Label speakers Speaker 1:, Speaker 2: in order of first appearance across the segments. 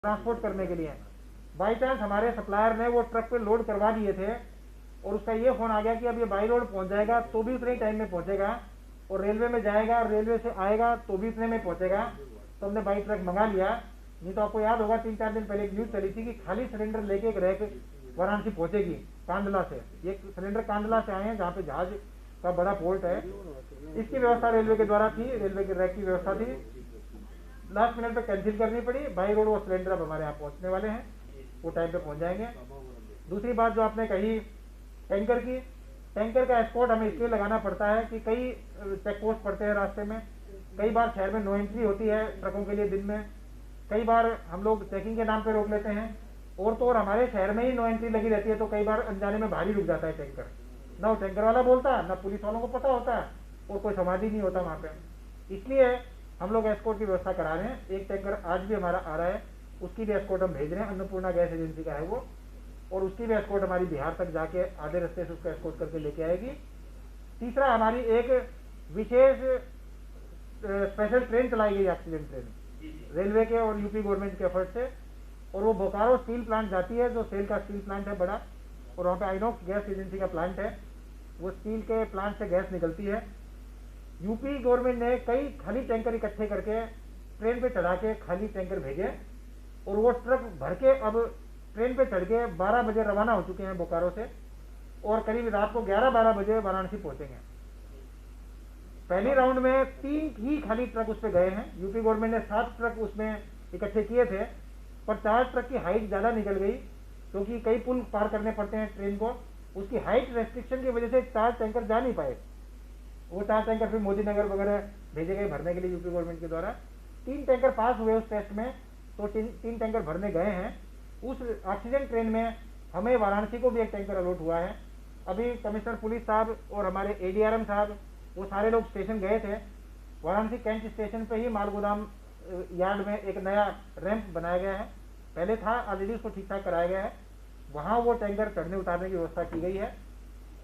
Speaker 1: Transport करने के लिए। बाई चांस हमारे सप्लायर ने वो ट्रक पे लोड करवा दिए थे और उसका ये फोन आ गया कि अब ये बाई रोड पहुंच जाएगा तो भी उतने टाइम में पहुंचेगा, और रेलवे में जाएगा और रेलवे से आएगा तो भी उतने में पहुंचेगा, तो हमने बाई ट्रक मंगा लिया। नहीं तो आपको याद होगा 3-4 दिन पहले एक न्यूज चली थी कि खाली सिलेंडर लेके एक रैक वाराणसी पहुंचेगी कांडला से। ये सिलेंडर कांडला से आए हैं जहाँ पे जहाज का बड़ा पोर्ट है। इसकी व्यवस्था रेलवे के द्वारा थी, रेलवे के रैक की व्यवस्था थी, लास्ट मिनट पे कैंसिल करनी पड़ी। बाई रोड वो सिलेंडर अब हमारे यहाँ पहुंचने वाले हैं, वो टाइम पे पहुंच जाएंगे। दूसरी बात जो आपने कही टैंकर की, टैंकर का एस्कॉर्ट हमें इसलिए लगाना पड़ता है कि कई चेक पोस्ट पड़ते हैं रास्ते में, कई बार शहर में नो एंट्री होती है ट्रकों के लिए दिन में, कई बार हम लोग चेकिंग के नाम पे रोक लेते हैं, और तो और हमारे शहर में ही नो एंट्री लगी रहती है, तो कई बार अनजाने में भारी रुक जाता है टैंकर, ना वो टैंकर वाला बोलता, ना पुलिस वालों को पता होता और कोई समाधि नहीं होता वहाँ पे। इसलिए हम लोग एस्कॉर्ट की व्यवस्था करा रहे हैं। एक टैंकर आज भी हमारा आ रहा है, उसकी भी एस्कॉर्ट हम भेज रहे हैं, अन्नपूर्णा गैस एजेंसी का है वो, और उसकी भी एस्कॉर्ट हमारी बिहार तक जाके आधे रास्ते से उसको एस्कॉर्ट करके लेके आएगी। तीसरा, हमारी एक विशेष स्पेशल ट्रेन चलाई गई, ऑक्सीजन ट्रेन, रेलवे के और यूपी गवर्नमेंट के एफर्ट से, और वो बोकारो स्टील प्लांट जाती है, जो सेल का स्टील प्लांट है बड़ा, और वहाँ पे आइनॉक्स गैस एजेंसी का प्लांट है, वो स्टील के प्लांट से गैस निकलती है। यूपी गवर्नमेंट ने कई खाली टैंकर इकट्ठे करके ट्रेन पे चढ़ा के खाली टैंकर भेजे, और वो ट्रक भर के अब ट्रेन पे चढ़ के 12 बजे रवाना हो चुके हैं बोकारो से, और करीब रात को 11-12 बजे वाराणसी पहुंचेंगे। पहली राउंड में 3 ही खाली ट्रक उस पे गए हैं। यूपी गवर्नमेंट ने 7 ट्रक उसमें इकट्ठे किए थे, पर 4 ट्रक की हाइट ज्यादा निकल गई, क्योंकि कई पुल पार करने पड़ते हैं ट्रेन को, उसकी हाइट रेस्ट्रिक्शन की वजह से 4 टैंकर जा नहीं पाए। वो 4 टैंकर फिर मोदी नगर वगैरह भेजे गए भरने के लिए यूपी गवर्नमेंट के द्वारा। 3 टैंकर पास हुए उस टेस्ट में, तो 3 टैंकर भरने गए हैं। उस ऑक्सीजन ट्रेन में हमें वाराणसी को भी एक टैंकर अलॉट हुआ है। अभी कमिश्नर पुलिस साहब और हमारे एडीआरएम साहब, वो सारे लोग स्टेशन गए थे। वाराणसी कैंट स्टेशन पे ही मालगोदाम यार्ड में एक नया रैंप बनाया गया है, पहले था ऑलरेडी, उसको ठीक ठाक कराया गया है, वहां वो टैंकर चढ़ने उतारने की व्यवस्था की गई है।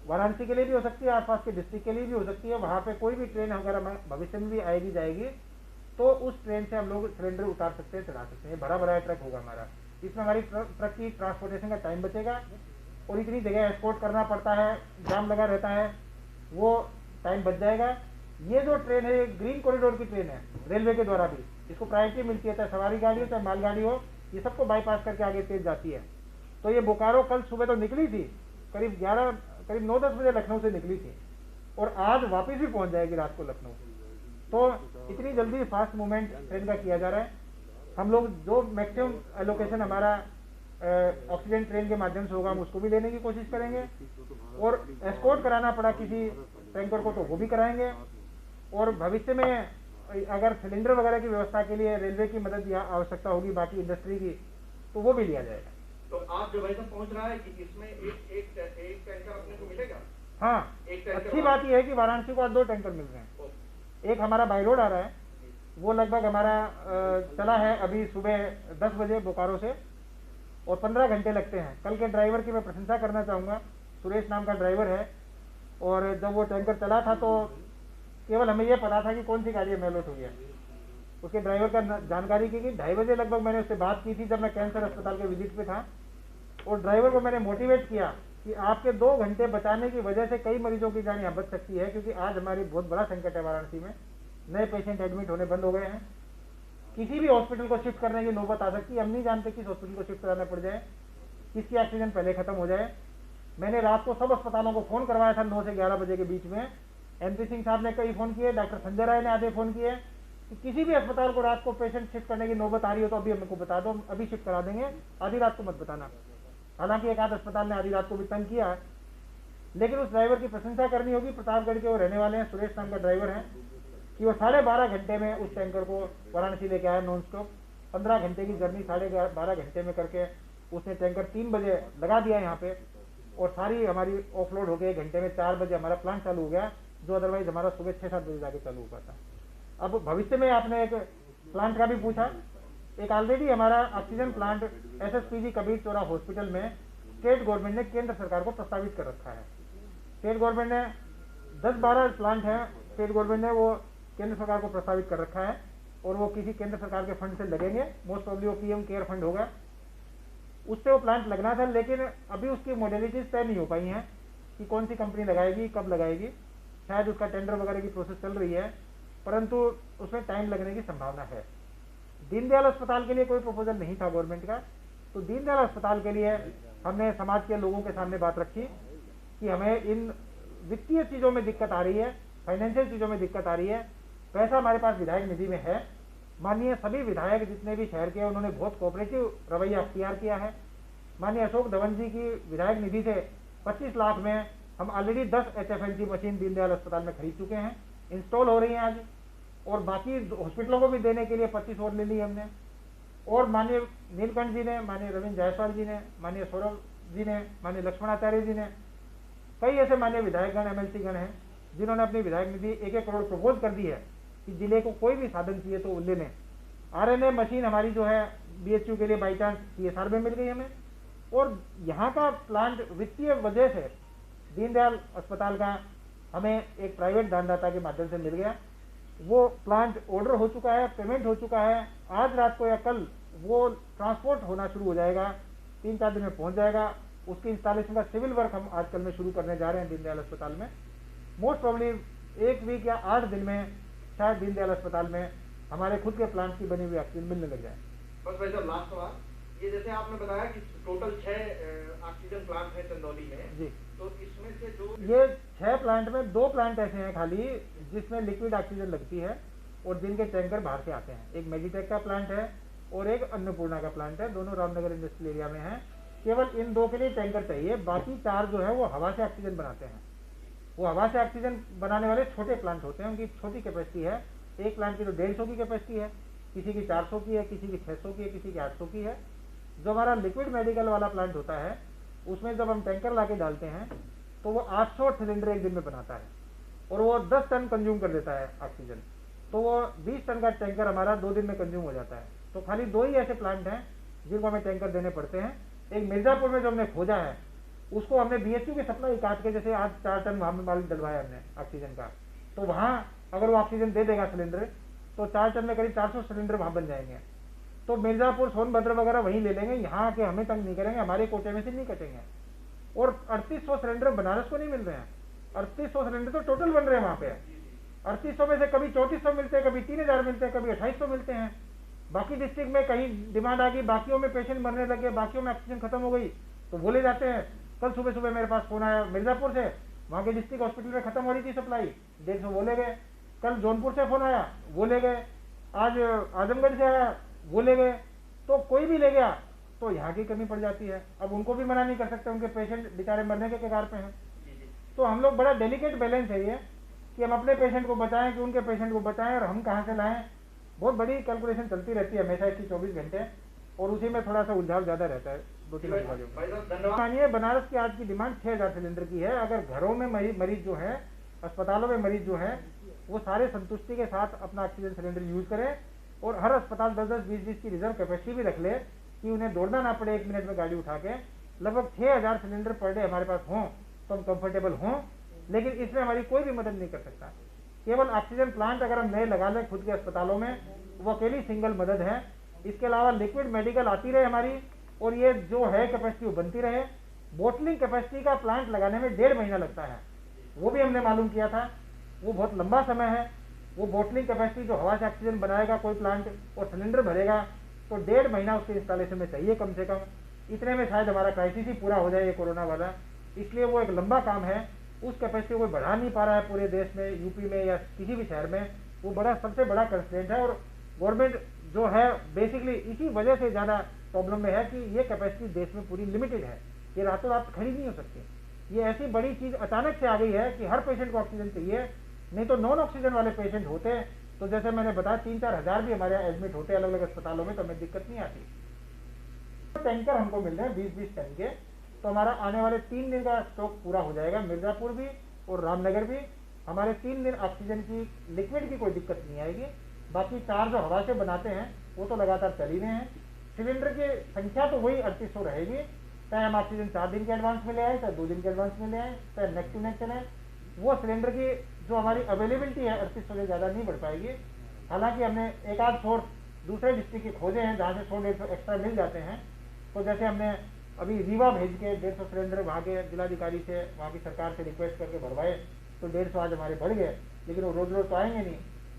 Speaker 1: वाराणसी के लिए भी हो सकती है, आसपास के डिस्ट्रिक्ट के लिए भी हो सकती है। वहां पे कोई भी ट्रेन अगर भविष्य में भी आएगी जाएगी तो उस ट्रेन से हम लोग सिलेंडर उतार सकते हैं, चढ़ा सकते हैं। भरा भरा ट्रक होगा हमारा, इसमें हमारी ट्रक की ट्रांसपोर्टेशन का टाइम बचेगा, और इतनी जगह एक्सपोर्ट करना पड़ता है, जाम लगा रहता है, वो टाइम बच जाएगा। ये जो ट्रेन है, ग्रीन कॉरिडोर की ट्रेन है, रेलवे के द्वारा भी इसको प्रायोरिटी मिलती है, चाहे सवारी गाड़ी हो चाहे मालगाड़ी हो, ये सबको बाईपास करके आगे तेज जाती है। तो ये बोकारो कल सुबह तो निकली थी, करीब 9-10 बजे लखनऊ से निकली थी, और आज वापस भी पहुंच जाएगी रात को लखनऊ। तो इतनी जल्दी फास्ट मूवमेंट ट्रेन का किया जा रहा है। हम लोग जो मैक्सिमम एलोकेशन हमारा ऑक्सीजन ट्रेन के माध्यम से होगा, हम उसको भी लेने की कोशिश करेंगे, और एस्कॉर्ट कराना पड़ा किसी टैंकर को तो वो भी कराएंगे, और भविष्य में अगर सिलेंडर वगैरह की व्यवस्था के लिए रेलवे की मदद या आवश्यकता होगी बाकी इंडस्ट्री की, तो वो भी लिया जाएगा।
Speaker 2: तो आप जो भाई पहुंच रहा है कि इसमें एक टैंकर अपने को मिलेगा?
Speaker 1: हाँ, अच्छी बात यह है कि वाराणसी को आज 2 टैंकर मिल रहे हैं। एक हमारा बाई रोड आ रहा है, वो लगभग हमारा चला है अभी सुबह 10 बजे बोकारो से, और 15 घंटे लगते हैं। कल के ड्राइवर की मैं प्रशंसा करना चाहूँगा, सुरेश नाम का ड्राइवर है, और जब वो टैंकर चला था तो केवल हमें यह पता था कि कौन सी गाड़ी में अलॉट हुई है। उसके ड्राइवर का जानकारी की 2:30 बजे लगभग मैंने उससे बात की थी, जब मैं कैंसर अस्पताल के विजिट पे था, और ड्राइवर को मैंने मोटिवेट किया कि आपके 2 घंटे बचाने की वजह से कई मरीजों की जान यहाँ बच सकती है, क्योंकि आज हमारी बहुत बड़ा संकट है वाराणसी में, नए पेशेंट एडमिट होने बंद हो गए हैं, किसी भी हॉस्पिटल को शिफ्ट करने की नौबत आ सकती है, हम नहीं जानते किस हॉस्पिटल को शिफ्ट कराना पड़ जाए, किसकी ऑक्सीजन पहले खत्म हो जाए। मैंने रात को सब अस्पतालों को फोन करवाया था 9 से 11 बजे के बीच में। MP सिंह साहब ने कई फोन किए, डॉक्टर संजय राय ने आधे फोन किए कि किसी भी अस्पताल को रात को पेशेंट शिफ्ट करने की नौबत आ रही हो तो अभी हमको बता दो, अभी शिफ्ट करा देंगे, आधी रात को मत बताना। हालांकि एक आध अस्पताल ने आधी रात को भी तंग किया, लेकिन उस ड्राइवर की प्रशंसा करनी होगी। प्रतापगढ़ के वो रहने वाले हैं, सुरेश नाम का ड्राइवर है, कि वो 12.5 घंटे में उस टैंकर को वाराणसी लेके आया नॉन स्टॉप। 15 घंटे की जर्नी 12.5 घंटे में करके उसने टैंकर 3 बजे लगा दिया यहाँ पे, और सारी हमारी ऑफलोड हो गई 1 घंटे में। 4 बजे हमारा प्लांट चालू हो गया, जो अदरवाइज हमारा सुबह 6-7 बजे जाके चालू हो पाता। अब भविष्य में आपने एक प्लांट का भी पूछा, एक ऑलरेडी हमारा oxygen plant SSPG Kabir Chaura hospital में स्टेट गवर्नमेंट ने केंद्र सरकार को प्रस्तावित कर रखा है। स्टेट गवर्नमेंट ने 10-12 प्लांट है, स्टेट गवर्नमेंट ने वो केंद्र सरकार को प्रस्तावित कर रखा है, और वो किसी केंद्र सरकार के फंड से लगेंगे, मोस्ट प्रॉब्ली वो पीएम केयर फंड होगा, उससे वो प्लांट लगना था। लेकिन अभी उसकी मॉडलिटीज तय नहीं हो पाई हैं कि कौन सी कंपनी लगाएगी, कब लगाएगी। शायद उसका टेंडर वगैरह की प्रोसेस चल रही है, परंतु उसमें टाइम लगने की संभावना है। दीनदयाल अस्पताल के लिए कोई प्रपोजल नहीं था गवर्नमेंट का, तो दीनदयाल अस्पताल के लिए हमने समाज के लोगों के सामने बात रखी कि हमें इन वित्तीय चीज़ों में दिक्कत आ रही है, फाइनेंशियल चीज़ों में दिक्कत आ रही है। पैसा हमारे पास विधायक निधि में है, माननीय सभी विधायक जितने भी शहर के हैं उन्होंने बहुत कोऑपरेटिव रवैया अख्तियार किया है। माननीय अशोक धवन जी की विधायक निधि से 25 लाख में हम ऑलरेडी 10 HFNC मशीन दीनदयाल अस्पताल में खरीद चुके हैं, इंस्टॉल हो रही हैं आज, और बाकी हॉस्पिटलों को भी देने के लिए 25 और ले ली हमने। और माननीय नीलकंठ जी ने, माननीय रविंद्र जायसवाल जी ने, माननीय सौरभ जी ने, माननीय लक्ष्मण आचार्य जी ने, कई ऐसे माननीय विधायकगण MLC गण हैं जिन्होंने अपनी विधायक निधि 1-1 करोड़ प्रपोज कर दी है कि जिले को कोई भी साधन चाहिए तो ले लें। RNA मशीन हमारी जो है BHU के लिए बाई चांस CSR में मिल गई हमें, और यहाँ का प्लांट वित्तीय वजह से दीनदयाल अस्पताल का हमें एक प्राइवेट दानदाता के माध्यम से मिल गया। वो प्लांट ऑर्डर हो चुका है, पेमेंट हो चुका है, आज रात को या कल वो ट्रांसपोर्ट होना शुरू हो जाएगा, 3-4 दिन में पहुंच जाएगा। उसकी इंस्टॉलेशन का सिविल वर्क हम आजकल में शुरू करने जा रहे हैं दीनदयाल अस्पताल में। मोस्ट प्रॉब्ली 1 वीक या 8 दिन में शायद दीनदयाल अस्पताल में हमारे खुद के प्लांट की बनी हुई ऑक्सीजन मिलने लग जाए।
Speaker 2: बस भाई साहब लास्ट सवाल, ये जैसे आपने बताया कि टोटल 6 ऑक्सीजन प्लांट है चंदौली में जी, तो इसमें से जो
Speaker 1: ये 6 प्लांट में 2 प्लांट ऐसे हैं खाली जिसमें लिक्विड ऑक्सीजन लगती है और जिनके टैंकर बाहर से आते हैं। एक मेडिटेक का प्लांट है और एक अन्नपूर्णा का प्लांट है, दोनों रामनगर इंडस्ट्रियल एरिया में है। केवल इन 2 के लिए टैंकर चाहिए, बाकी 4 जो है वो हवा से ऑक्सीजन बनाते हैं। वो हवा से ऑक्सीजन बनाने वाले छोटे प्लांट होते हैं, उनकी छोटी कैपेसिटी है। एक प्लांट की तो 150 की कैपेसिटी है, किसी की 400 की है, किसी की 600 की है, किसी की 800 की है। जो हमारा लिक्विड मेडिकल वाला प्लांट होता है उसमें जब हम टैंकर ला के डालते हैं तो वो 800 सिलेंडर एक दिन में बनाता है और वो 10 टन कंज्यूम कर देता है ऑक्सीजन, तो वो 20 टन का टैंकर हमारा 2 दिन में कंज्यूम हो जाता है। तो खाली 2 ही ऐसे प्लांट हैं जिनको हमें टैंकर देने पड़ते हैं। एक मिर्जापुर में जो हमने खोजा है उसको हमने BHU की सप्लाई काट के, जैसे आज 4 टन वहां में माल डलवाया हमने ऑक्सीजन का, तो वहां अगर वो ऑक्सीजन दे देगा सिलेंडर तो 4 टन में करीब 400 सिलेंडर वहां बन जाएंगे। तो मिर्जापुर, सोनभद्र वगैरह वहीं ले लेंगे, यहाँ आके हमें तंग नहीं करेंगे, हमारे कोटे में से नहीं कटेंगे। और 3800 सिलेंडर बनारस को नहीं मिल रहे हैं, 3800 सिलेंडर तो टोटल बन रहे हैं वहां पे। 3800 में से कभी 3400 मिलते हैं, कभी 3000 मिलते हैं, कभी 2800 मिलते हैं। बाकी डिस्ट्रिक्ट में कहीं डिमांड आ गई, बाकियों में पेशेंट मरने लगे, बाकियों में ऑक्सीजन खत्म हो गई तो बोले जाते हैं। कल सुबह सुबह मेरे पास फोन आया मिर्जापुर से, वहां के डिस्ट्रिक्ट हॉस्पिटल में खत्म हो रही थी सप्लाई, 150 वो ले गए। कल जौनपुर से फोन आया, वो ले गए। आज आजमगढ़ से आया, वो ले गए। तो कोई भी ले गया तो यहाँ की कमी पड़ जाती है। अब उनको भी मना नहीं कर सकते, उनके पेशेंट बेचारे मरने के कगार पे हैं। तो हम लोग बड़ा डेलिकेट बैलेंस है ये कि हम अपने पेशेंट को बचाएं कि उनके पेशेंट को बचाएं, और हम कहाँ से लाएं। बहुत बड़ी कैलकुलेशन चलती रहती है हमेशा इसकी 24 घंटे, और उसी में थोड़ा सा उलझाव ज्यादा रहता है। 2-3 मानिए बनारस की आज की डिमांड 6000 सिलेंडर की है। अगर घरों में मरीज जो है, अस्पतालों में मरीज जो है, वो सारे संतुष्टि के साथ अपना ऑक्सीजन सिलेंडर यूज करें और हर अस्पताल 10-10, 20-20 की रिजर्व कैपेसिटी भी रख ले कि उन्हें दौड़ना ना पड़े 1 मिनट में गाड़ी उठा के। लगभग 6000 सिलेंडर पर डे हमारे पास हों तो हम कंफर्टेबल हों, लेकिन इसमें हमारी कोई भी मदद नहीं कर सकता। केवल ऑक्सीजन प्लांट अगर हम नए लगा लें खुद के अस्पतालों में, वो अकेली सिंगल मदद है। इसके अलावा लिक्विड मेडिकल आती रहे हमारी, और ये जो है कैपेसिटी वो बनती रहे। बोटलिंग कैपेसिटी का प्लांट लगाने में 1.5 महीना लगता है, वो भी हमने मालूम किया था, वो बहुत लंबा समय है। वो बोटलिंग कैपेसिटी जो हवा से ऑक्सीजन बनाएगा कोई प्लांट और सिलेंडर भरेगा, तो 1.5 महीना उसके इंस्टॉलेशन में चाहिए कम से कम। इतने में शायद हमारा क्राइसिस ही पूरा हो जाए ये कोरोना वाला, इसलिए वो एक लंबा काम है। उस कैपेसिटी को बढ़ा नहीं पा रहा है पूरे देश में, यूपी में या किसी भी शहर में। वो बड़ा सबसे बड़ा कंस्ट्रेंट है, और गवर्नमेंट जो है बेसिकली इसी वजह से ज़्यादा प्रॉब्लम में है कि ये कैपेसिटी देश में पूरी लिमिटेड है, ये रातों रात खड़ी नहीं हो सकती। ये ऐसी बड़ी चीज़ अचानक से आ गई है कि हर पेशेंट को ऑक्सीजन चाहिए, नहीं तो नॉन ऑक्सीजन वाले पेशेंट होते तो जैसे मैंने बताया 3-4 हज़ार भी हमारे यहाँ एडमिट होते अलग अलग अस्पतालों में, तो हमें दिक्कत नहीं आती। टैंकर हमको मिल रहे हैं 20-20 टन के, तो हमारा आने वाले 3 दिन का स्टॉक पूरा हो जाएगा। मिर्जापुर भी और रामनगर भी हमारे 3 दिन ऑक्सीजन की लिक्विड की कोई दिक्कत नहीं आएगी। बाकी 4 जो हवा से बनाते हैं वो तो लगातार चल ही रहे हैं। सिलेंडर की संख्या तो वही 3800 रहेगी, चाहे हम ऑक्सीजन 4 दिन के एडवांस में ले आए, चाहे 2 दिन के एडवांस में ले आए, चाहे नेक्स्ट टू नेक्स्ट चले। वो सिलेंडर की जो हमारी अवेलेबिलिटी है 3800 से ज़्यादा नहीं बढ़ पाएगी। हालांकि हमने एक आध सोर्स दूसरे डिस्ट्रिक्ट के खोजे हैं जहाँ से 100-150 एक्स्ट्रा मिल जाते हैं। तो जैसे हमने अभी रीवा भेज के 150 सिलेंडर वहाँ के जिलाधिकारी से, वहाँ की सरकार से रिक्वेस्ट करके भरवाए, तो 150 आज हमारे बढ़ गए, लेकिन वो रोज रोज तो आएंगे नहीं।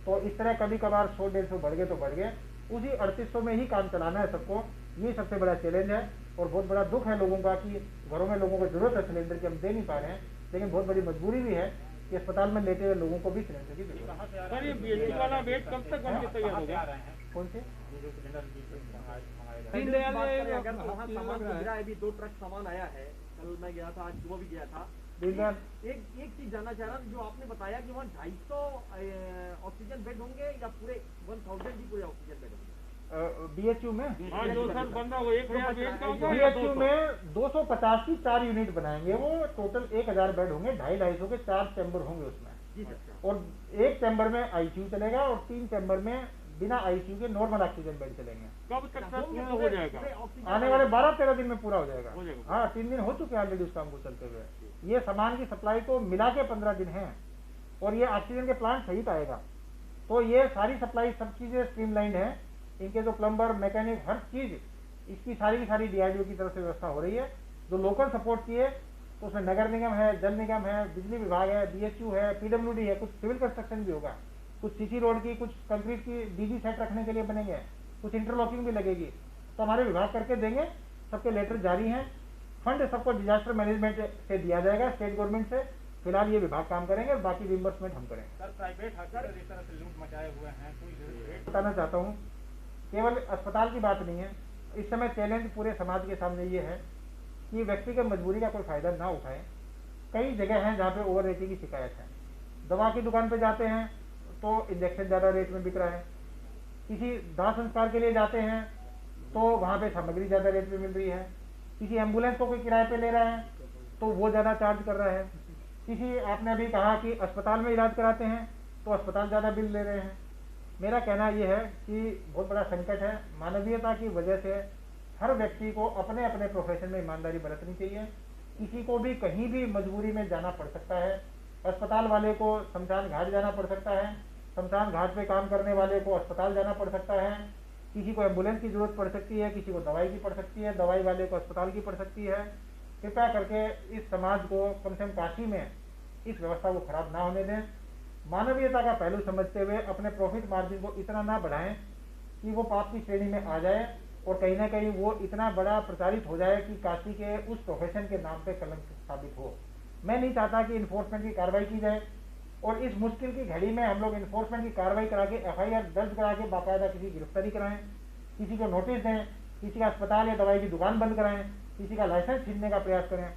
Speaker 1: तो इस तरह कभी कभार 100-150 बढ़ गए तो बढ़ गए, उसी 3800 में ही काम चलाना है सबको। ये सबसे बड़ा चैलेंज है और बहुत बड़ा दुख है लोगों का कि घरों में लोगों को जरूरत है सिलेंडर की, हम दे नहीं पा रहे हैं, लेकिन बहुत बड़ी मजबूरी भी है कि अस्पताल में लेटे हुए लोगों को भी सिलेंडर की जरूरत है।
Speaker 3: सर, ये BHU वाला बेड कब तक बन के तैयार होगा?
Speaker 1: कौन से?
Speaker 3: दीनदयाल
Speaker 4: वहाँ सामान गुजरा है, अभी 2 ट्रक सामान आया है, कल मैं गया था, आज सुबह भी गया था। एक चीज जानना चाह रहा था, जो आपने बताया कि वहाँ 250 ऑक्सीजन बेड होंगे या पूरे 1000 ही पूरे ऑक्सीजन बेड होंगे
Speaker 1: BHU में?
Speaker 3: हाँ, जो सर बन रहा है वो 1000 बेड का होगा।
Speaker 1: BHU में 250 की 4 यूनिट बनाएंगे, वो टोटल 1000 बेड होंगे, 250-250 के 4 चैम्बर होंगे उसमें। और एक चैम्बर में ICU चलेगा और 3 चैम्बर में बिना ICU के नॉर्मल ऑक्सीजन बेड चलेंगे।
Speaker 3: कब तक सर पूर्ण हो जाएगा?
Speaker 1: आने वाले 12-13 दिन में पूरा हो जाएगा। हाँ, 3 दिन हो चुके हैं ऑलरेडी उस काम को चलते हुए। ये सामान की सप्लाई को मिला के 15 दिन है और ये ऑक्सीजन के प्लांट सहित आएगा। तो ये सारी सप्लाई, सब चीजें स्ट्रीमलाइंड है। इनके जो प्लम्बर, मैकेनिक, हर चीज इसकी सारी की सारी DRDO की तरफ से व्यवस्था हो रही है। जो लोकल सपोर्ट की है तो उसमें नगर निगम है, जल निगम है, बिजली विभाग है, BHU है, PWD है, कुछ सिविल कंस्ट्रक्शन भी होगा, कुछ CC रोड की, कुछ कंक्रीट की DG सेट रखने के लिए बनेंगे, कुछ इंटरलॉकिंग भी लगेगी। तो हमारे विभाग करके देंगे, सबके लेटर जारी हैं। फंड सबको डिजास्टर मैनेजमेंट से दिया जाएगा, स्टेट गवर्नमेंट से। फिलहाल ये विभाग काम करेंगे और बाकी रिइंबर्समेंट हम करेंगे।
Speaker 3: सर, प्राइवेट हॉस्पिटल इस तरह से लूट मचाए हुए हैं, कोई
Speaker 1: बताना चाहता हूँ, केवल अस्पताल की बात नहीं है। इस समय चैलेंज पूरे समाज के सामने ये है कि व्यक्तिगत मजबूरी का कोई फायदा ना उठाए। कई जगह हैं जहाँ पे ओवर रेटिंग की शिकायत है। दवा की दुकान पे जाते हैं तो इंजेक्शन ज़्यादा रेट में बिक रहा है, किसी दाह संस्कार के लिए जाते हैं तो वहाँ पे सामग्री ज़्यादा रेट में मिल रही है, किसी एम्बुलेंस को कोई किराए पे ले रहा है तो वो ज़्यादा चार्ज कर रहा है, किसी, आपने अभी कहा कि अस्पताल में इलाज कराते हैं तो अस्पताल ज़्यादा बिल ले रहे हैं। मेरा कहना यह है कि बहुत बड़ा संकट है। मानवीयता की वजह से हर व्यक्ति को अपने अपने प्रोफेशन में ईमानदारी बरतनी चाहिए। किसी को भी कहीं भी मजबूरी में जाना पड़ सकता है। अस्पताल वाले को शमशान घाट जाना पड़ सकता है, शमशान घाट पे काम करने वाले को अस्पताल जाना पड़ सकता है, किसी को एम्बुलेंस की जरूरत पड़ सकती है, किसी को दवाई की पड़ सकती है, दवाई वाले को अस्पताल की पड़ सकती है। कृपया करके इस समाज को, कम से कम काशी में, इस व्यवस्था को खराब ना होने दें। मानवीयता का पहलू समझते हुए अपने प्रॉफिट मार्जिन को इतना ना बढ़ाएं कि वो पाप की श्रेणी में आ जाए और कहीं ना कहीं वो इतना बड़ा प्रचारित हो जाए कि काशी के उस प्रोफेशन के नाम पे कलंक साबित हो। मैं नहीं चाहता कि इन्फोर्समेंट की कार्रवाई की जाए और इस मुश्किल की घड़ी में हम लोग इन्फोर्समेंट की कार्रवाई करा के FIR दर्ज करा के बाकायदा किसी की गिरफ्तारी कराएं, किसी को नोटिस दें, किसी का अस्पताल या दवाई की दुकान बंद कराएं, किसी का लाइसेंस छीनने का प्रयास करें।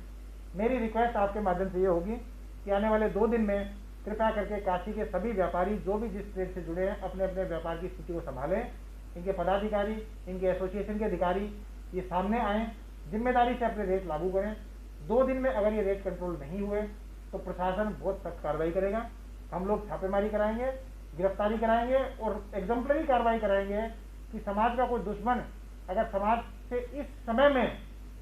Speaker 1: मेरी रिक्वेस्ट आपके माध्यम से ये होगी कि आने वाले 2 दिन में कृपया करके काशी के सभी व्यापारी जो भी जिस ट्रेड से जुड़े हैं अपने अपने व्यापार की स्थिति को संभालें। इनके पदाधिकारी, इनके एसोसिएशन के अधिकारी ये सामने आएँ, जिम्मेदारी से अपने रेट लागू करें। 2 दिन में अगर ये रेट कंट्रोल नहीं हुए तो प्रशासन बहुत सख्त कार्रवाई करेगा। हम लोग छापेमारी कराएंगे, गिरफ्तारी कराएंगे और एग्जाम्पलरी कार्रवाई कराएंगे कि समाज का कोई दुश्मन अगर समाज से इस समय में,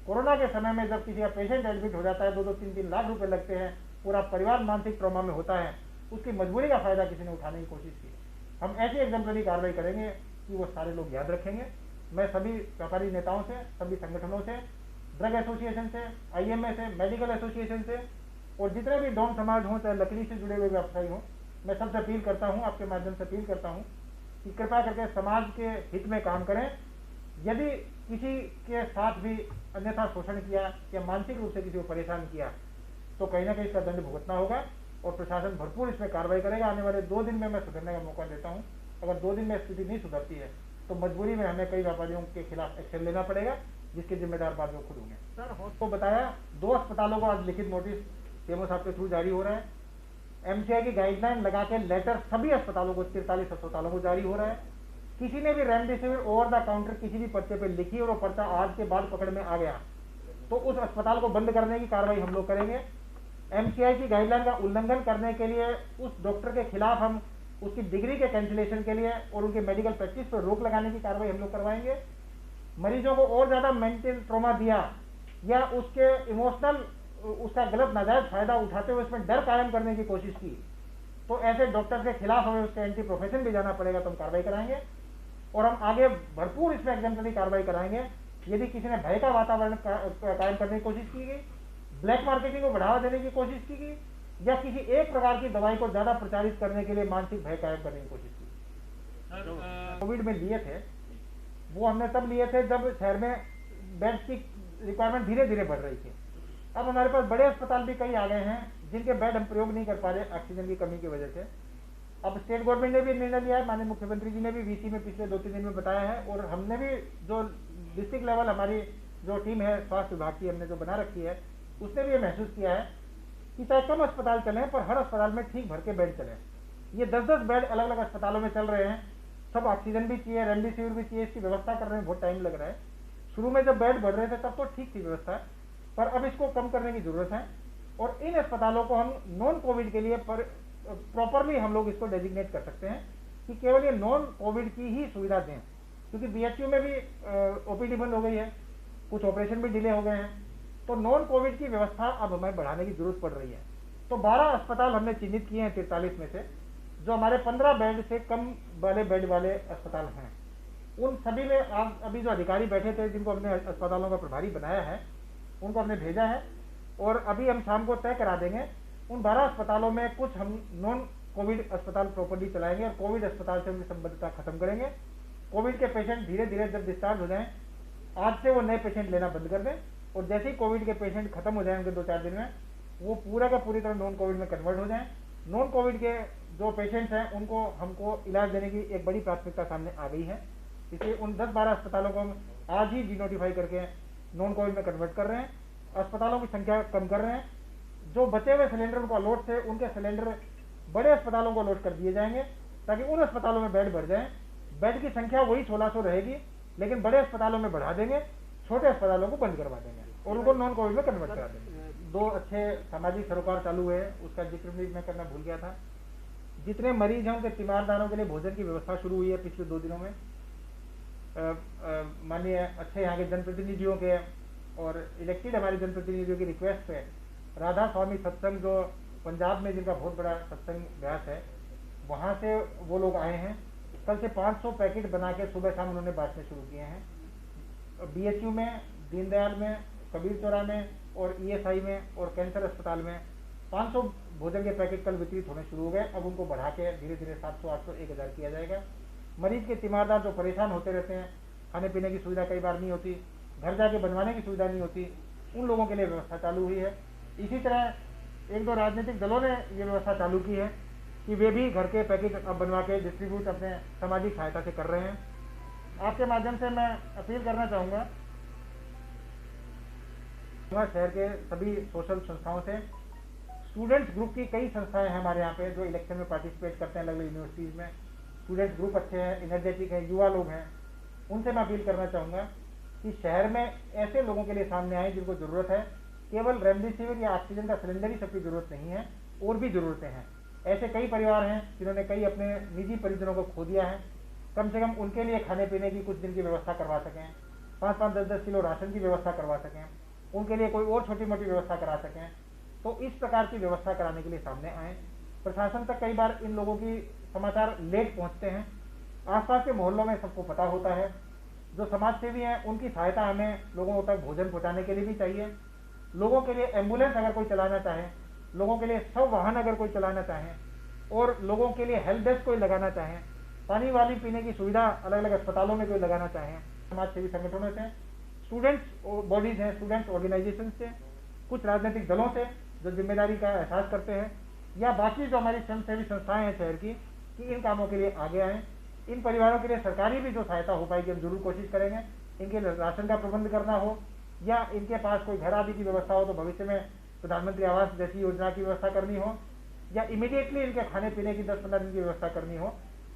Speaker 1: कोरोना के समय में, जब किसी का पेशेंट एडमिट हो जाता है, 2-2, 3-3 लाख रुपए लगते हैं, पूरा परिवार मानसिक ट्रॉमा में होता है, उसकी मजबूरी का फायदा किसी ने उठाने की कोशिश की। हम ऐसी एग्जाम्पलरी कार्रवाई करेंगे कि वो सारे लोग याद रखेंगे। मैं सभी व्यापारी नेताओं से, सभी संगठनों से, ड्रग एसोसिएशन से, IMA से, मेडिकल एसोसिएशन से और जितने भी डॉन समाज हों, चाहे लकड़ी से जुड़े हुए व्यवसायी हों, मैं सबसे अपील करता हूं, आपके माध्यम से अपील करता हूं कि कृपया करके समाज के हित में काम करें। यदि किसी के साथ भी अन्यथा शोषण किया या मानसिक रूप से किसी को परेशान किया तो कहीं ना कहीं इसका दंड भुगतना होगा और प्रशासन भरपूर इसमें कार्रवाई करेगा। आने वाले 2 दिन में मैं सुधरने का मौका देता हूं। अगर 2 दिन में स्थिति नहीं सुधरती है तो मजबूरी में हमें कई व्यापारियों के खिलाफ एक्शन लेना पड़ेगा, जिसके जिम्मेदार बाद वो खुद होंगे। सर, को बताया 2 अस्पतालों को आज लिखित नोटिस CMO साहब के थ्रू जारी हो रहा है। MCI की गाइडलाइन लगा के लेटर सभी अस्पतालों को, 43 अस्पतालों को जारी हो रहा है। किसी ने भी रेमडेसिविर ओवर द काउंटर किसी भी पर्चे पे लिखी और वो पर्चा आज के बाद पकड़ में आ गया तो उस अस्पताल को बंद करने की कार्रवाई हम लोग करेंगे। MCI की गाइडलाइन का उल्लंघन करने के लिए उस डॉक्टर के खिलाफ हम उसकी डिग्री के कैंसिलेशन के लिए और उनके मेडिकल प्रैक्टिस पर रोक लगाने की कार्रवाई हम लोग करवाएंगे। मरीजों को और ज्यादा मेंटल ट्रॉमा दिया या उसके इमोशनल, उसका गलत नाजायज फायदा उठाते हुए उसमें डर कायम करने की कोशिश की तो ऐसे डॉक्टर के खिलाफ हमें उसके एंटी प्रोफेशन भी जाना पड़ेगा, तो हम कार्रवाई कराएंगे और हम आगे भरपूर इसमें एग्जाम्पलरी कार्रवाई कराएंगे। यदि किसी ने भय का वातावरण कायम करने की कोशिश की गई, ब्लैक मार्केटिंग को बढ़ावा देने की कोशिश की गई, या किसी एक प्रकार की दवाई को ज्यादा प्रचारित करने के लिए मानसिक भय कायम करने की कोशिश की। कोविड में लिए थे वो हमने तब लिए थे जब शहर में बेड्स की रिक्वायरमेंट धीरे धीरे बढ़ रही थी। अब हमारे पास बड़े अस्पताल भी कई आ गए हैं जिनके बेड हम प्रयोग नहीं कर पा रहे ऑक्सीजन की कमी की वजह से। अब स्टेट गवर्नमेंट ने भी निर्णय लिया है, माननीय मुख्यमंत्री जी ने भी वीसी में पिछले 2-3 दिन में बताया है, और हमने भी जो डिस्ट्रिक्ट लेवल हमारी जो टीम है स्वास्थ्य विभाग की हमने जो बना रखी है, उसने भी ये महसूस किया है कि चाहे कम अस्पताल चले पर हर अस्पताल में ठीक भर के बेड चले। ये 10-10 बेड अलग अलग अस्पतालों में चल रहे हैं, सब ऑक्सीजन भी चाहिए, रेमडेसिविर भी चाहिए, इसकी व्यवस्था कर रहे हैं, बहुत टाइम लग रहा है। शुरू में जब बेड बढ़ रहे थे तब तो ठीक थी व्यवस्था, पर अब इसको कम करने की जरूरत है और इन अस्पतालों को हम नॉन कोविड के लिए प्रॉपरली हम लोग इसको डेजिग्नेट कर सकते हैं कि केवल ये नॉन कोविड की ही सुविधा दें, क्योंकि बीएचयू में भी ओपीडी बंद हो गई है, कुछ ऑपरेशन भी डिले हो गए हैं, तो नॉन कोविड की व्यवस्था अब हमें बढ़ाने की जरूरत पड़ रही है। तो 12 अस्पताल हमने चिन्हित किए हैं 43 में से, जो हमारे 15 बेड से कम वाले बेड वाले अस्पताल हैं। उन सभी में अभी जो अधिकारी बैठे थे जिनको हमने अस्पतालों का प्रभारी बनाया है, उनको हमने भेजा है और अभी हम शाम को तय करा देंगे। उन 12 अस्पतालों में कुछ हम नॉन कोविड अस्पताल प्रॉपर्ली चलाएंगे और कोविड अस्पताल से उनकी संबद्धता खत्म करेंगे। कोविड के पेशेंट धीरे धीरे जब डिस्चार्ज हो जाएं, आज से वो नए पेशेंट लेना बंद कर दें और जैसे ही कोविड के पेशेंट खत्म हो जाएंगे 2-4 दिन में, वो पूरा का पूरी तरह नॉन कोविड में कन्वर्ट हो जाएं। नॉन कोविड के जो पेशेंट्स हैं उनको हमको इलाज देने की एक बड़ी प्राथमिकता सामने आ गई है, इसलिए उन 10-12 अस्पतालों को हम आज ही डीनोटिफाई करके नॉन कोविड में कन्वर्ट कर रहे हैं, अस्पतालों की संख्या कम कर रहे हैं। जो बचे हुए सिलेंडर उनको अलॉट थे, उनके सिलेंडर बड़े अस्पतालों को अलॉट कर दिए जाएंगे ताकि उन अस्पतालों में बेड बढ़ जाए। बेड की संख्या वही 1600 रहेगी, लेकिन बड़े अस्पतालों में बढ़ा देंगे, छोटे अस्पतालों को बंद करवा देंगे और उनको नॉन कोविड में कन्वर्ट करा देंगे। 2 अच्छे सामाजिक सरोकार चालू हुए, उसका जिक्र भी मैं करना भूल गया था। जितने मरीज हैं उनके तीमारदारों के लिए भोजन की व्यवस्था शुरू हुई है पिछले 2 दिनों में। माननीय अच्छे यहाँ के जनप्रतिनिधियों के और इलेक्टेड हमारे जनप्रतिनिधियों की रिक्वेस्ट पे राधा स्वामी सत्संग, जो पंजाब में जिनका बहुत बड़ा सत्संग अभ्यास है, वहाँ से वो लोग आए हैं। कल से 500 पैकेट बना के सुबह शाम उन्होंने बांटने शुरू किए हैं। बीएचयू में, दीनदयाल में, कबीर चौरा में और ईएसआई में और कैंसर अस्पताल में 500 भोजन के पैकेट कल वितरित होने शुरू हो गए। अब उनको बढ़ा के धीरे धीरे 700, 800, 1000 किया जाएगा। मरीज के तीमारदार जो परेशान होते रहते हैं, खाने पीने की सुविधा कई बार नहीं होती, घर जाके बनवाने की सुविधा नहीं होती, उन लोगों के लिए व्यवस्था चालू हुई है। इसी तरह 1-2 राजनीतिक दलों ने ये व्यवस्था चालू की है कि वे भी घर के पैकेट अब बनवा के डिस्ट्रीब्यूट अपने सामाजिक सहायता से कर रहे हैं। आपके माध्यम से मैं अपील करना चाहूँगा शहर के सभी सोशल संस्थाओं से। स्टूडेंट्स ग्रुप की कई संस्थाएं हैं हमारे यहाँ पे जो इलेक्शन में पार्टिसिपेट करते हैं अलग अलग यूनिवर्सिटीज़ में। स्टूडेंट्स ग्रुप अच्छे हैं, एनर्जेटिक हैं, युवा लोग हैं। उनसे मैं अपील करना चाहूँगा कि शहर में ऐसे लोगों के लिए सामने आए जिनको ज़रूरत है। केवल रेमडेसिविर या ऑक्सीजन का सिलेंडर ही सबकी ज़रूरत नहीं है, और भी ज़रूरतें हैं। ऐसे कई परिवार हैं जिन्होंने कई अपने निजी परिजनों को खो दिया है। कम से कम उनके लिए खाने पीने की कुछ दिन की व्यवस्था करवा सकें, 5-5, 10-10 किलो राशन की व्यवस्था करवा सकें, उनके लिए कोई और छोटी मोटी व्यवस्था करा सकें। तो इस प्रकार की व्यवस्था कराने के लिए सामने आए। प्रशासन तक कई बार इन लोगों की समाचार लेट पहुंचते हैं। आसपास के मोहल्लों में सबको पता होता है। जो समाज सेवी हैं उनकी सहायता हमें लोगों तक भोजन पहुंचाने के लिए भी चाहिए। लोगों के लिए एम्बुलेंस अगर कोई चलाना चाहे, लोगों के लिए सब वाहन अगर कोई चलाना चाहे, और लोगों के लिए हेल्प डेस्क कोई लगाना चाहे, पानी वाली पीने की सुविधा अलग अलग अस्पतालों में कोई लगाना चाहे, समाज सेवी संगठनों से, स्टूडेंट्स बॉडीज हैं, स्टूडेंट्स ऑर्गेनाइजेशन से, कुछ राजनीतिक दलों से जो जिम्मेदारी का एहसास करते हैं, या बाकी जो हमारी स्वयंसेवी संस्थाएं हैं शहर की, कि इन कामों के लिए आगे आएँ। इन परिवारों के लिए सरकारी भी जो सहायता हो पाएगी हम जरूर कोशिश करेंगे। इनके राशन का प्रबंध करना हो या इनके पास कोई घर आदि की व्यवस्था हो तो भविष्य में प्रधानमंत्री आवास जैसी योजना की व्यवस्था करनी हो, या इमीडिएटली इनके खाने पीने की 10-15 दिन की व्यवस्था करनी हो,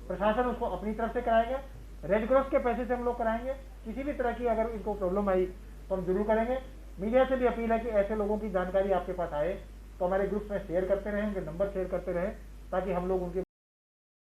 Speaker 1: प्रशासन उसको अपनी तरफ से कराएगा। रेड क्रॉस के पैसे से हम लोग कराएंगे। किसी भी तरह की अगर इनको प्रॉब्लम आई तो हम जरूर करेंगे। मीडिया से भी अपील है कि ऐसे लोगों की जानकारी आपके पास आए तो हमारे ग्रुप्स में शेयर करते रहें, उनके नंबर शेयर करते रहें, ताकि हम लोग उनके